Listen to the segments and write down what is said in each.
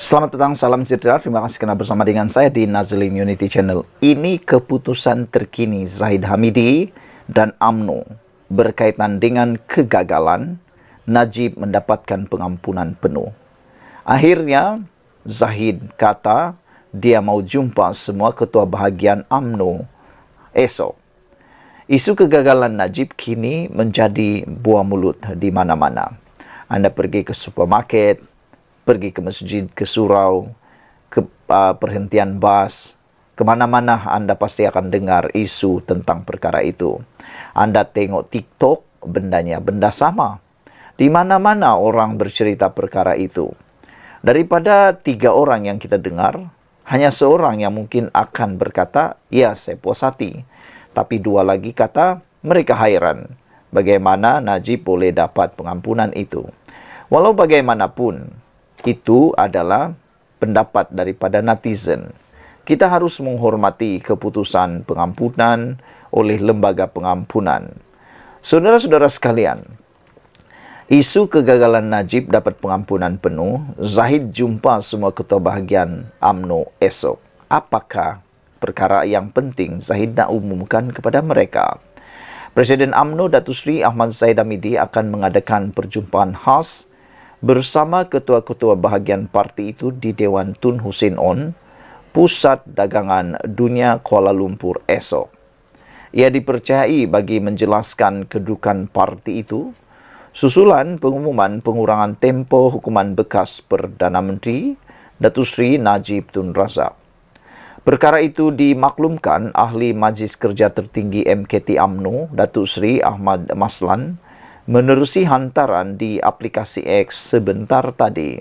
Selamat datang, salam sejahtera. Terima kasih karena bersama dengan saya di Nazlin Unity Channel. Ini keputusan terkini Zahid Hamidi dan UMNO berkaitan dengan kegagalan Najib mendapatkan pengampunan penuh. Akhirnya, Zahid kata dia mau jumpa semua ketua bahagian UMNO esok. Isu kegagalan Najib kini menjadi buah mulut di mana-mana. Anda pergi ke supermarket, pergi ke masjid, ke surau, ke perhentian bas, kemana-mana Anda pasti akan dengar isu tentang perkara itu. Anda tengok TikTok, benda sama. Di mana-mana orang bercerita perkara itu. Daripada 3 orang yang kita dengar, hanya seorang yang mungkin akan berkata, ya saya puas hati. Tapi 2 lagi kata, mereka hairan bagaimana Najib boleh dapat pengampunan itu. Walau bagaimanapun, itu adalah pendapat daripada netizen. Kita harus menghormati keputusan pengampunan oleh lembaga pengampunan. Saudara-saudara sekalian, isu kegagalan Najib dapat pengampunan penuh, Zahid jumpa semua ketua bahagian UMNO esok. Apakah perkara yang penting Zahid nak umumkan kepada mereka? Presiden UMNO Datuk Seri Ahmad Zahid Hamidi akan mengadakan perjumpaan khas bersama ketua-ketua bahagian parti itu di Dewan Tun Hussein On, Pusat Dagangan Dunia Kuala Lumpur esok. Ia dipercayai bagi menjelaskan kedudukan parti itu susulan pengumuman pengurangan tempoh hukuman bekas Perdana Menteri Datuk Seri Najib Tun Razak. Perkara itu dimaklumkan Ahli Majlis Kerja Tertinggi MKT UMNO Datuk Seri Ahmad Maslan menerusi hantaran di aplikasi X sebentar tadi.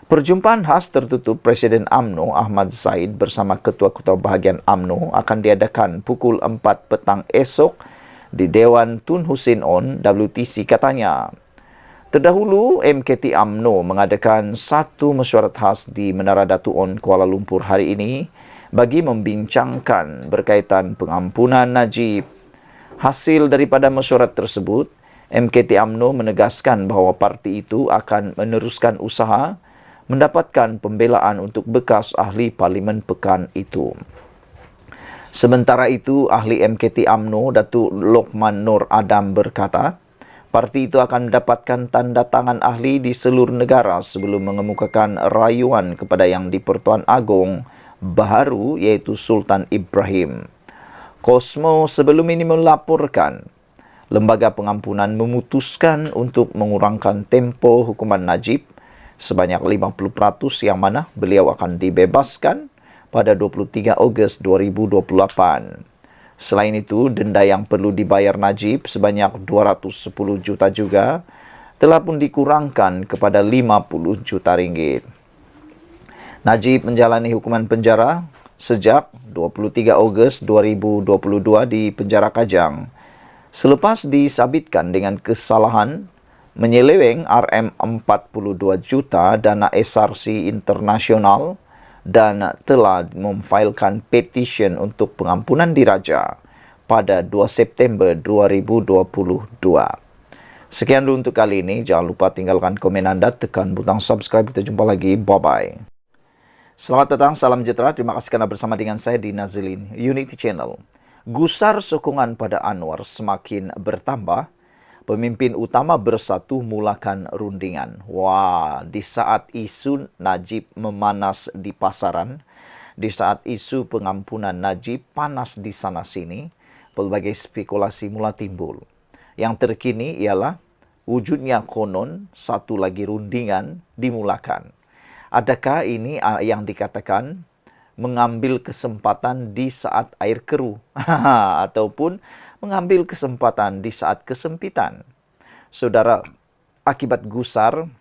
Perjumpaan khas tertutup Presiden UMNO Ahmad Zaid bersama ketua-ketua bahagian UMNO akan diadakan pukul 4 petang esok di Dewan Tun Hussein On, WTC katanya. Terdahulu, MKT UMNO mengadakan satu mesyuarat khas di Menara Datu On, Kuala Lumpur hari ini bagi membincangkan berkaitan pengampunan Najib. Hasil daripada mesyuarat tersebut, MKT UMNO menegaskan bahawa parti itu akan meneruskan usaha mendapatkan pembelaan untuk bekas ahli parlimen pekan itu. Sementara itu, ahli MKT UMNO Datuk Lokman Nur Adam berkata, parti itu akan mendapatkan tanda tangan ahli di seluruh negara sebelum mengemukakan rayuan kepada Yang di-Pertuan Agong baharu iaitu Sultan Ibrahim. Kosmo sebelum ini melaporkan Lembaga Pengampunan memutuskan untuk mengurangkan tempoh hukuman Najib sebanyak 50% yang mana beliau akan dibebaskan pada 23 Ogos 2028. Selain itu, denda yang perlu dibayar Najib sebanyak 210 juta juga telah pun dikurangkan kepada 50 juta ringgit. Najib menjalani hukuman penjara sejak 23 Ogos 2022 di penjara Kajang. Selepas disabitkan dengan kesalahan menyeleweng RM42 juta dana SRC internasional dan telah memfailkan petisyen untuk pengampunan diraja pada 2 September 2022. Sekian dulu untuk kali ini. Jangan lupa tinggalkan komen anda, tekan butang subscribe. Kita jumpa lagi. Bye-bye. Selamat datang, salam sejahtera. Terima kasih kerana bersama dengan saya di Nazlin Unity Channel. Gusar sokongan pada Anwar semakin bertambah. Pemimpin utama bersatu mulakan rundingan. Wah, di saat isu Najib memanas di pasaran, di saat isu pengampunan Najib panas di sana-sini, pelbagai spekulasi mula timbul. Yang terkini ialah wujudnya konon satu lagi rundingan dimulakan. Adakah ini yang dikatakan mengambil kesempatan di saat air keruh ataupun mengambil kesempatan di saat kesempitan? Saudara, akibat gusar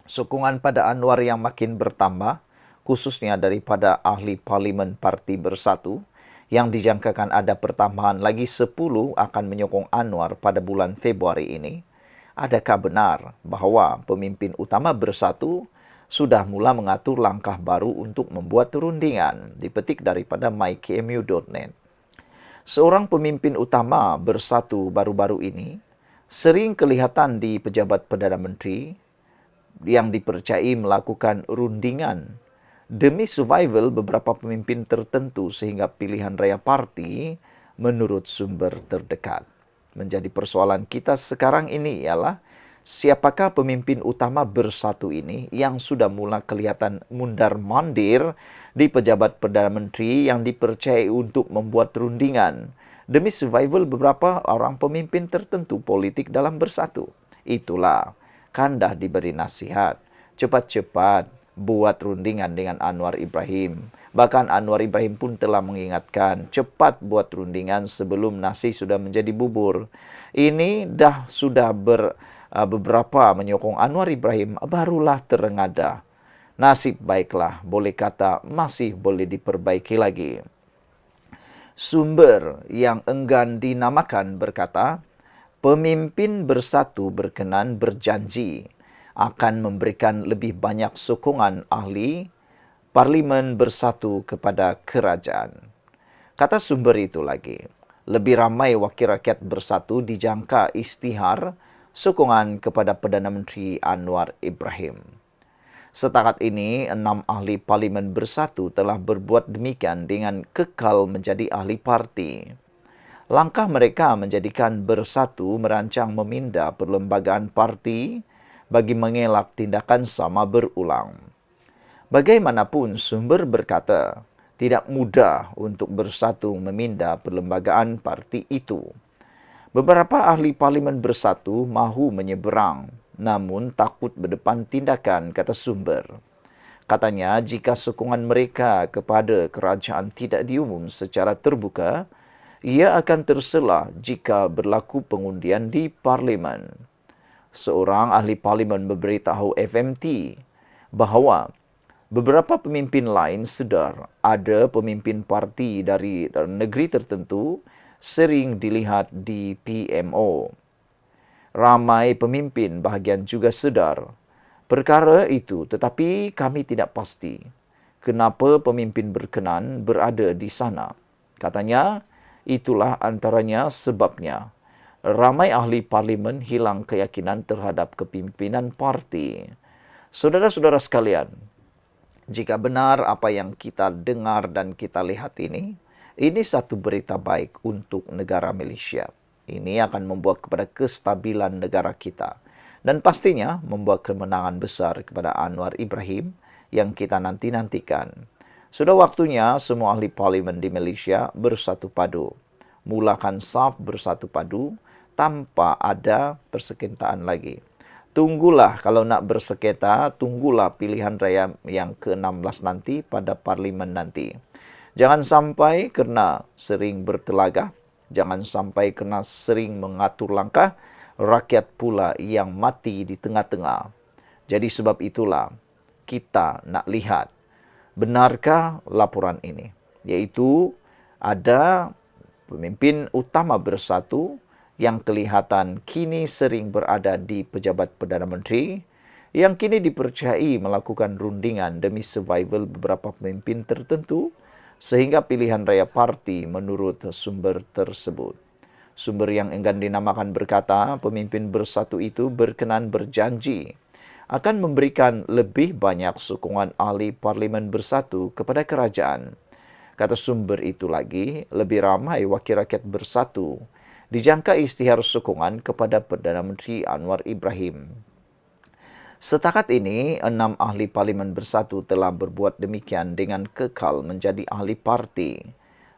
sokongan pada Anwar yang makin bertambah, khususnya daripada ahli parlimen Parti Bersatu, yang dijangkakan ada pertambahan lagi 10 akan menyokong Anwar pada bulan Februari ini. Adakah benar bahawa pemimpin utama Bersatu sudah mula mengatur langkah baru untuk membuat rundingan? Dipetik daripada mykmu.net. Seorang pemimpin utama Bersatu baru-baru ini sering kelihatan di pejabat Perdana Menteri yang dipercayai melakukan rundingan demi survival beberapa pemimpin tertentu sehingga pilihan raya parti menurut sumber terdekat. Menjadi persoalan kita sekarang ini ialah siapakah pemimpin utama bersatu ini yang sudah mula kelihatan mundar-mandir di pejabat Perdana Menteri yang dipercayai untuk membuat rundingan demi survival beberapa orang pemimpin tertentu politik dalam bersatu. Itulah Kandah diberi nasihat, cepat-cepat buat rundingan dengan Anwar Ibrahim. Bahkan Anwar Ibrahim pun telah mengingatkan, cepat buat rundingan sebelum nasi sudah menjadi bubur. Ini sudah beberapa menyokong Anwar Ibrahim, barulah terengada. Nasib baiklah, boleh kata masih boleh diperbaiki lagi. Sumber yang enggan dinamakan berkata, pemimpin bersatu berkenan berjanji akan memberikan lebih banyak sokongan ahli parlimen bersatu kepada kerajaan. Kata sumber itu lagi, lebih ramai wakil rakyat bersatu dijangka istihar sokongan kepada Perdana Menteri Anwar Ibrahim. Setakat ini, 6 ahli parlimen bersatu telah berbuat demikian dengan kekal menjadi ahli parti. Langkah mereka menjadikan bersatu merancang memindah perlembagaan parti bagi mengelak tindakan sama berulang. Bagaimanapun sumber berkata, tidak mudah untuk bersatu memindah perlembagaan parti itu. Beberapa ahli parlimen bersatu mahu menyeberang, namun takut berdepan tindakan, kata sumber. Katanya, jika sokongan mereka kepada kerajaan tidak diumum secara terbuka, ia akan tersela jika berlaku pengundian di parlimen. Seorang ahli parlimen memberitahu FMT bahawa beberapa pemimpin lain sedar ada pemimpin parti dari negeri tertentu sering dilihat di PMO. Ramai pemimpin bahagian juga sedar perkara itu, tetapi kami tidak pasti kenapa pemimpin berkenan berada di sana. Katanya, itulah antaranya sebabnya ramai ahli parlimen hilang keyakinan terhadap kepimpinan parti. Saudara-saudara sekalian, jika benar apa yang kita dengar dan kita lihat ini satu berita baik untuk negara Malaysia. Ini akan membuat kepada kestabilan negara kita dan pastinya membuat kemenangan besar kepada Anwar Ibrahim yang kita nanti-nantikan. Sudah waktunya semua ahli parlimen di Malaysia bersatu padu. Mulakan saf bersatu padu tanpa ada persengketaan lagi. Tunggulah kalau nak bersengketa, tunggulah pilihan raya yang ke-16 nanti pada parlimen nanti. Jangan sampai kerana sering bertelagah, jangan sampai kerana sering mengatur langkah, rakyat pula yang mati di tengah-tengah. Jadi sebab itulah kita nak lihat benarkah laporan ini, yaitu ada pemimpin utama bersatu yang kelihatan kini sering berada di pejabat Perdana Menteri yang kini dipercayai melakukan rundingan demi survival beberapa pemimpin tertentu sehingga pilihan raya parti menurut sumber tersebut. Sumber yang enggan dinamakan berkata pemimpin bersatu itu berkenan berjanji akan memberikan lebih banyak sokongan ahli parlimen bersatu kepada kerajaan. Kata sumber itu lagi, lebih ramai wakil rakyat bersatu dijangka istihar sokongan kepada Perdana Menteri Anwar Ibrahim. Setakat ini, 6 ahli parlimen bersatu telah berbuat demikian dengan kekal menjadi ahli parti.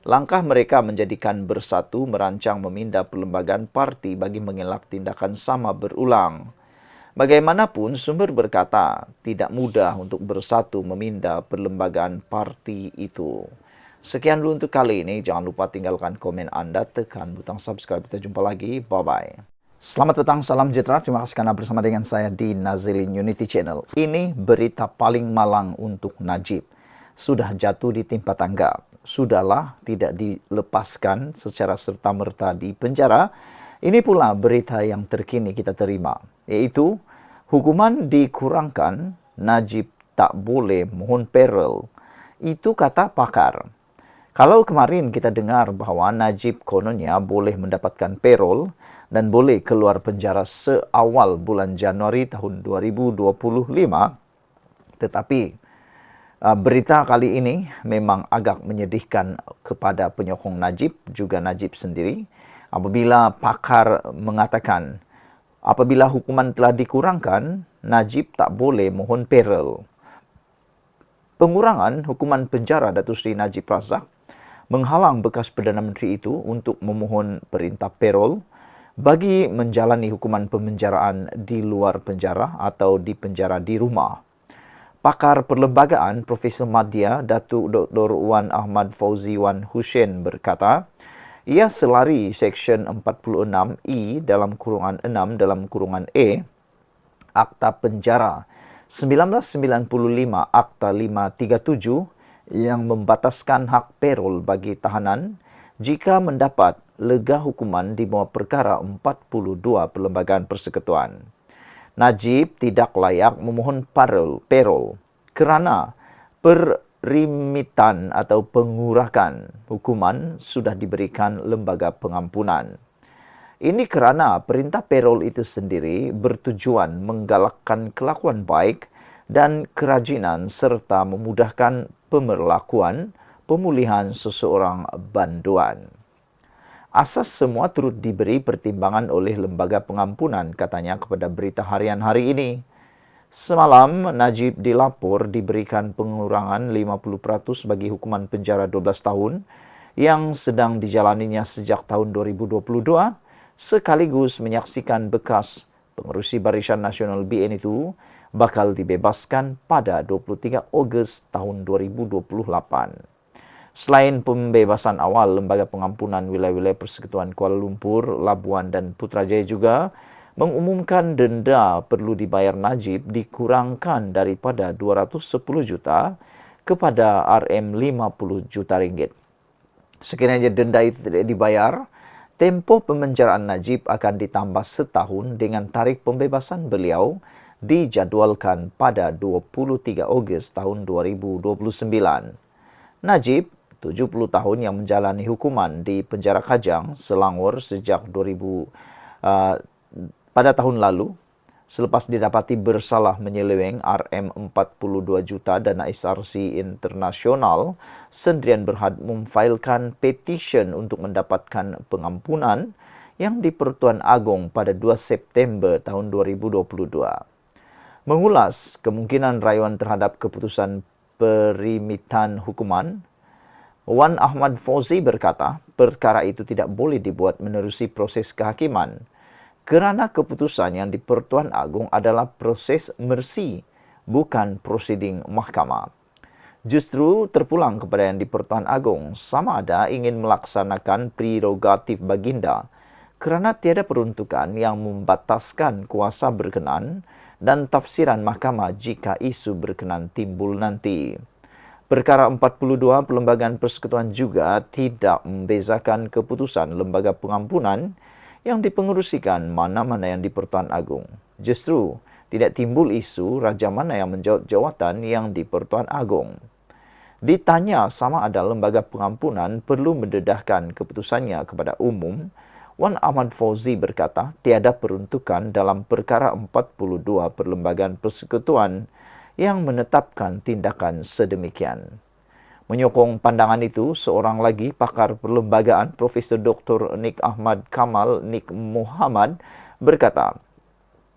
Langkah mereka menjadikan bersatu merancang memindah perlembagaan parti bagi mengelak tindakan sama berulang. Bagaimanapun, sumber berkata tidak mudah untuk bersatu memindah perlembagaan parti itu. Sekian dulu untuk kali ini. Jangan lupa tinggalkan komen anda, tekan butang subscribe. Kita jumpa lagi. Bye-bye. Selamat petang, salam sejahtera. Terima kasih karena bersama dengan saya di Nazilin Unity Channel. Ini berita paling malang untuk Najib. Sudah jatuh di timpa tangga. Sudahlah tidak dilepaskan secara serta-merta di penjara. Ini pula berita yang terkini kita terima, yaitu hukuman dikurangkan, Najib tak boleh mohon parol. Itu kata pakar. Kalau kemarin kita dengar bahawa Najib kononnya boleh mendapatkan payroll dan boleh keluar penjara seawal bulan Januari tahun 2025, tetapi berita kali ini memang agak menyedihkan kepada penyokong Najib, juga Najib sendiri, apabila pakar mengatakan apabila hukuman telah dikurangkan, Najib tak boleh mohon payroll. Pengurangan hukuman penjara Datuk Seri Najib Razak menghalang bekas Perdana Menteri itu untuk memohon perintah payroll bagi menjalani hukuman pemenjaraan di luar penjara atau di penjara di rumah. Pakar perlembagaan Profesor Madya Datuk Dr. Wan Ahmad Fauzi Wan Hussein berkata, ia selari Seksyen 46E dalam kurungan 6 dalam kurungan E Akta Penjara 1995 Akta 537 yang membataskan hak payroll bagi tahanan jika mendapat lega hukuman di bawah perkara 42 Perlembagaan Persekutuan. Najib tidak layak memohon payroll kerana perimitan atau pengurahan hukuman sudah diberikan lembaga pengampunan. Ini kerana perintah payroll itu sendiri bertujuan menggalakkan kelakuan baik dan kerajinan serta memudahkan pemerlakuan pemulihan seseorang banduan. Asas semua turut diberi pertimbangan oleh lembaga pengampunan, katanya kepada Berita Harian hari ini. Semalam, Najib dilapor diberikan pengurangan 50% bagi hukuman penjara 12 tahun yang sedang dijalaninya sejak tahun 2022, sekaligus menyaksikan bekas pengerusi Barisan Nasional BN itu bakal dibebaskan pada 23 Ogos tahun 2028. Selain pembebasan awal, Lembaga Pengampunan Wilayah-Wilayah Persekutuan Kuala Lumpur, Labuan dan Putrajaya juga mengumumkan denda perlu dibayar Najib dikurangkan daripada 210 juta kepada RM50 juta ringgit. Sekiranya denda itu tidak dibayar, tempoh pemenjaraan Najib akan ditambah setahun dengan tarikh pembebasan beliau dijadualkan pada 23 Ogos tahun 2029. Najib, 70 tahun yang menjalani hukuman di penjara Kajang, Selangor sejak pada tahun lalu, selepas didapati bersalah menyeleweng RM42 juta dana SRC internasional, Sendirian Berhad memfailkan petisyen untuk mendapatkan pengampunan yang di Pertuan Agong pada 2 September tahun 2022. Mengulas kemungkinan rayuan terhadap keputusan perimitan hukuman, Wan Ahmad Fauzi berkata, perkara itu tidak boleh dibuat menerusi proses kehakiman kerana keputusan yang di Pertuan Agong adalah proses mersi, bukan prosiding mahkamah. Justru terpulang kepada yang di Pertuan Agong sama ada ingin melaksanakan prerogatif baginda kerana tiada peruntukan yang membataskan kuasa berkenan dan tafsiran mahkamah jika isu berkenan timbul nanti. Perkara 42 Perlembagaan Persekutuan juga tidak membezakan keputusan Lembaga Pengampunan yang dipengerusikan mana-mana yang di Pertuan Agong. Justru tidak timbul isu raja mana yang menjawat jawatan yang di Pertuan Agong. Ditanya sama ada Lembaga Pengampunan perlu mendedahkan keputusannya kepada umum, Wan Ahmad Fauzi berkata tiada peruntukan dalam perkara 42 Perlembagaan Persekutuan yang menetapkan tindakan sedemikian. Menyokong pandangan itu, seorang lagi pakar perlembagaan Profesor Dr. Nik Ahmad Kamal Nik Muhammad berkata,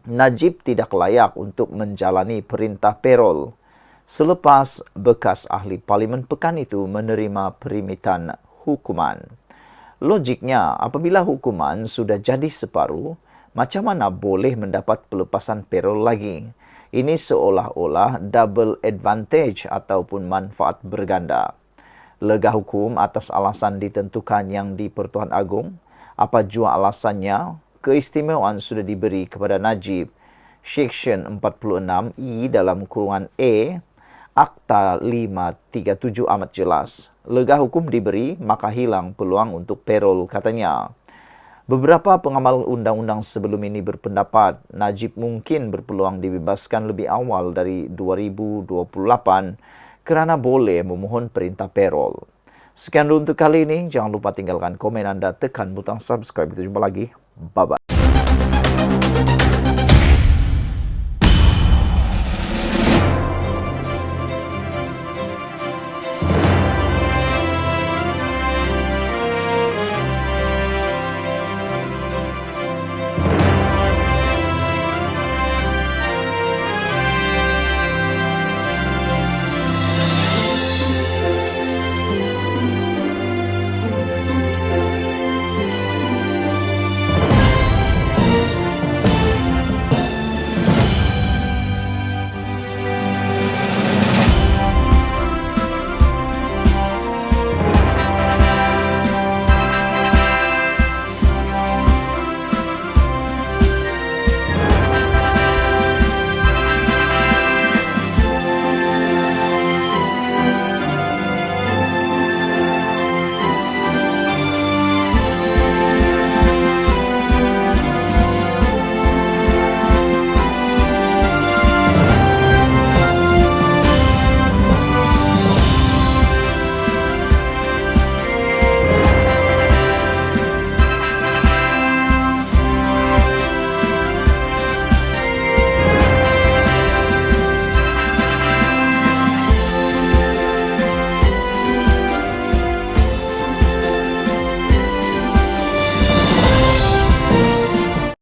Najib tidak layak untuk menjalani perintah payroll selepas bekas ahli Parlimen Pekan itu menerima perimitan hukuman. Logiknya, apabila hukuman sudah jadi separuh, macam mana boleh mendapat pelepasan payroll lagi? Ini seolah-olah double advantage ataupun manfaat berganda. Lega hukum atas alasan ditentukan yang di Pertuan Agong, apa jua alasannya, keistimewaan sudah diberi kepada Najib. Seksyen 46E dalam kurungan E, Akta 537 amat jelas. Lega hukum diberi, maka hilang peluang untuk payroll, katanya. Beberapa pengamal undang-undang sebelum ini berpendapat Najib mungkin berpeluang dibebaskan lebih awal dari 2028 kerana boleh memohon perintah payroll. Sekian dulu untuk kali ini. Jangan lupa tinggalkan komen Anda, tekan butang subscribe. Kita jumpa lagi. Bye-bye.